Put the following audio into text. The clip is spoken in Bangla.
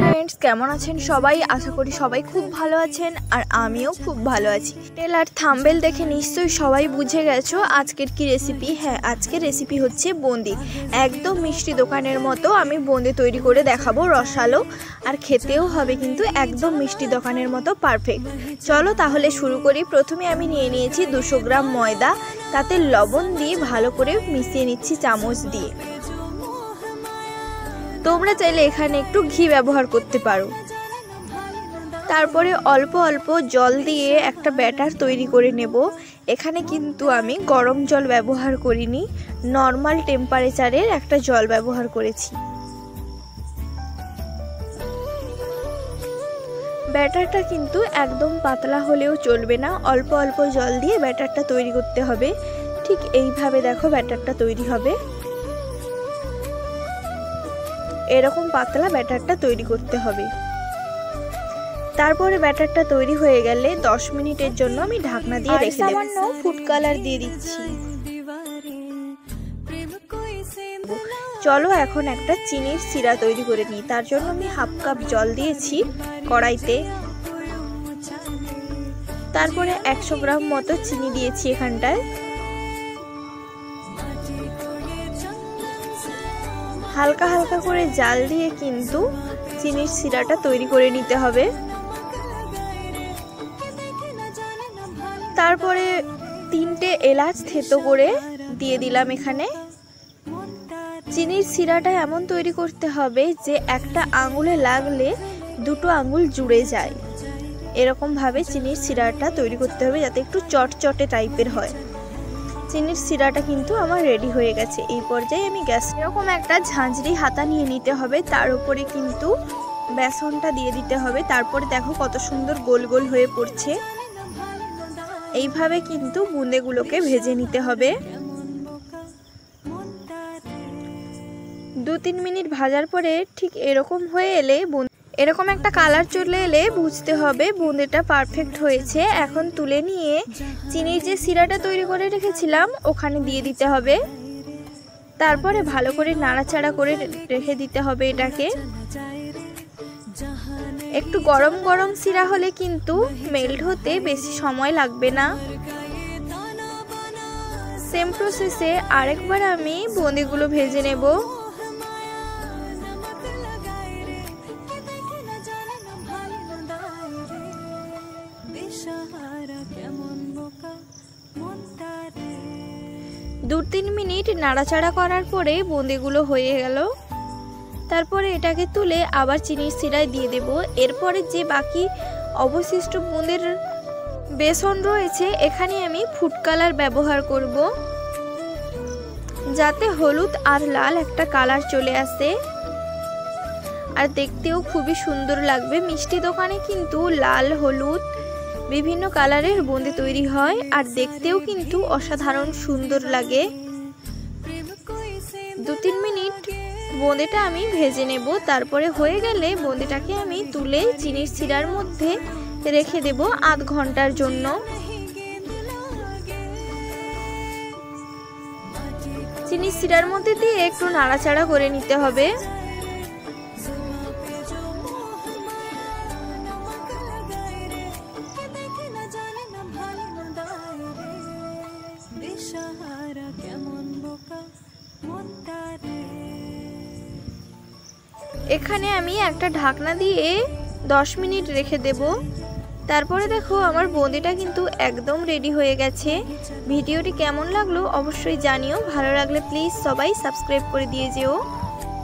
फ्रेंड्स केमन आছেন सबाई आशा करी सबाई खूब भालो आছেন और आमिও खूब भालो आছি। टाइटल और थाम्बनेल देखे निश्चयই सबाई बुझे गेছো आजकेर की रेसिपि। हाँ आजकेर रेसिपि होच्छे बंदी। एकदम मिष्टि दोकानेर मतो आमी बंदी तैरी करे देखाबो, रसालो और खेतेও হবে কিন্তু একদম মিষ্টি দোকানের মতো পারফেক্ট। চলো তাহলে শুরু করি। প্রথমে আমি নিয়ে নিয়েছি 200 গ্রাম ময়দা, তাতে লবণ দিয়ে ভালো করে মিশিয়ে নিচ্ছি চামচ দিয়ে। তোমরা চাইলে এখানে একটু ঘি ব্যবহার করতে পারো। তারপরে অল্প অল্প জল দিয়ে একটা ব্যাটার তৈরি করে নেব। এখানে কিন্তু আমি গরম জল ব্যবহার করিনি, নরমাল টেম্পারেচারের একটা জল ব্যবহার করেছি। ব্যাটারটা কিন্তু একদম পাতলা হলেও চলবে না, অল্প অল্প জল দিয়ে ব্যাটারটা তৈরি করতে হবে। ঠিক এইভাবে দেখো ব্যাটারটা তৈরি হবে, এরকম পাতলা ব্যাটারটা তৈরি করতে হবে। তারপরে ব্যাটারটা তৈরি হয়ে গেলে 10 মিনিটের জন্য আমি ঢাকনা দিয়ে রেখে দেব। সামান্য ফুড কালার দিয়ে দিচ্ছি। চলো এখন একটা চিনির সিরা তৈরি করে নিই। তার জন্য আমি হাফ কাপ জল দিয়েছি কড়াইতে। তারপরে 100 গ্রাম মতো চিনি দিয়েছি এখানটায়। হালকা হালকা করে জাল দিয়ে কিন্তু চিনির সিরাটা তৈরি করে নিতে হবে। তারপরে 3টে এলাচ থেতো করে দিয়ে দিলাম এখানে। চিনির সিরাটা এমন তৈরি করতে হবে যে একটা আঙুলে লাগলে দুটো আঙুল জুড়ে যায়, এরকম ভাবে চিনির সিরাটা তৈরি করতে হবে যাতে একটু চটচটে টাইপের হয়। চিনির সিরাটা কিন্তু আমার রেডি হয়ে গেছে। এই পর্যায়ে আমি গ্যাস এরকম একটা ঝাঁঝরি হাতা নিয়ে নিতে হবে, তার উপরে কিন্তু বেসনটা দিয়ে দিতে হবে। তারপরে দেখো কত সুন্দর গোল গোল হয়ে পড়ছে। এইভাবে কিন্তু বুঁদেগুলোকে ভেজে নিতে হবে। 2-3 মিনিট ভাজার পরে ঠিক এরকম হয়ে এলে, এরকম একটা কালার চলে এলে বুঝতে হবে বুঁদেটা পারফেক্ট হয়েছে। এখন তুলে নিয়ে চিনির যে সিরাটা তৈরি করে রেখেছিলাম ওখানে দিয়ে দিতে হবে। তারপরে ভালো করে নাড়াচাড়া করে রেখে দিতে হবে এটাকে। একটু গরম গরম সিরা হলে কিন্তু মেল্ট হতে বেশি সময় লাগবে না। সেম প্রসেসে আরেকবার আমি বুঁদিগুলো ভেজে নেব। দু 3 মিনিট নাড়াচাড়া করার পরে বুঁদিগুলো হয়ে গেল। তারপরে এটাকে তুলে আবার চিনির সিরায় দিয়ে দেব। এরপরে যে বাকি অবশিষ্ট বুঁদের বেসন রয়েছে এখানে আমি ফুড কালার ব্যবহার করব, যাতে হলুদ আর লাল একটা কালার চলে আসে আর দেখতেও খুবই সুন্দর লাগবে। মিষ্টি দোকানে কিন্তু লাল হলুদ বিভিন্ন কালারের বুঁদি তৈরি হয় আর দেখতেও কিন্তু অসাধারণ সুন্দর লাগে। 2-3 মিনিট বুঁদিটা আমি ভেজে নেব। তারপরে হয়ে গেলে বুঁদিটাকে আমি তুলে চিনির সিরার মধ্যে রেখে দেব আধ ঘন্টার জন্য। চিনির সিরার মধ্যে দিয়ে একটু নাড়াচাড়া করে নিতে হবে। এখানে আমি একটা ঢাকনা দিয়ে 10 মিনিট রেখে দেব। তারপরে দেখো আমার বুঁদিটা কিন্তু একদম রেডি হয়ে গেছে। ভিডিওটি কেমন লাগলো অবশ্যই জানিও। ভালো লাগলে প্লিজ সবাই সাবস্ক্রাইব করে দিয়ে যেও।